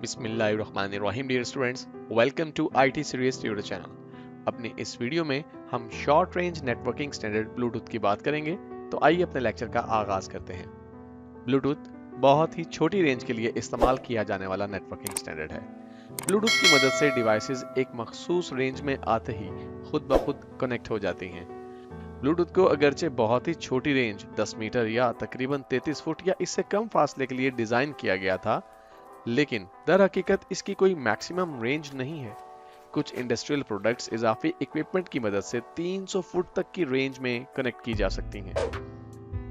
बिस्मिल्लाहिर्रहमानिर्रहीम dear students, welcome to IT series tutor channel. अपनी इस वीडियो में हम short range networking standard Bluetooth की बात करेंगे। तो आइए अपने लेक्चर का आगाज करते हैं। ब्लूटूथ बहुत ही छोटी रेंज के लिए इस्तेमाल किया जाने वाला नेटवर्किंग स्टैंडर्ड है। ब्लूटूथ की मदद से डिवाइसेस एक मखसूस रेंज में आते ही खुद ब खुद कनेक्ट हो जाती हैं। ब्लूटूथ को अगरचे बहुत ही छोटी रेंज 10 मीटर या तकरीबन 33 फुट या इससे कम फासले के लिए डिजाइन किया गया था, लेकिन दर हकीकत इसकी कोई मैक्सिमम रेंज नहीं है। कुछ इंडस्ट्रियल प्रोडक्ट्स इजाफी इक्विपमेंट की मदद से 300 फुट तक की रेंज में कनेक्ट की जा सकती हैं।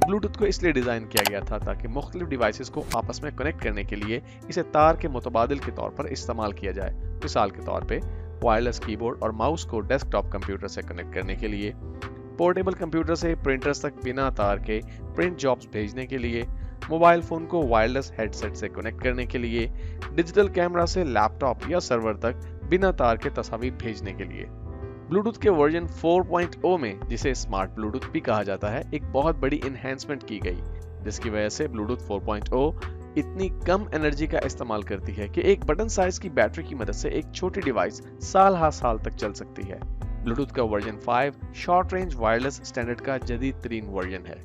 ब्लूटूथ को इसलिए डिजाइन किया गया था ताकि मुख्तलिफ डिवाइसेस को आपस में कनेक्ट करने के लिए इसे तार के मुतबादिल के तौर पर इस्तेमाल किया जाए। मिसाल के तौर पे वायरलेस कीबोर्ड और माउस को डेस्कटॉप कंप्यूटर से कनेक्ट करने के लिए, पोर्टेबल कंप्यूटर से प्रिंटर्स तक बिना तार के प्रिंट जॉब्स भेजने के लिए, मोबाइल फोन को वायरलेस हेडसेट से कनेक्ट करने के लिए, डिजिटल कैमरा से लैपटॉप या सर्वर तक बिना तार के तस्वीर भेजने के लिए। ब्लूटूथ के वर्जन 4.0 में, जिसे स्मार्ट ब्लूटूथ भी कहा जाता है, एक बहुत बड़ी इन्हेंसमेंट की गई, जिसकी वजह से ब्लूटूथ 4.0 इतनी कम एनर्जी का इस्तेमाल करती है कि एक बटन साइज की बैटरी की मदद से एक छोटी डिवाइस साल हर साल तक चल सकती है। ब्लूटूथ का version 5 short range wireless standard का जदीद तरीन वर्जन है।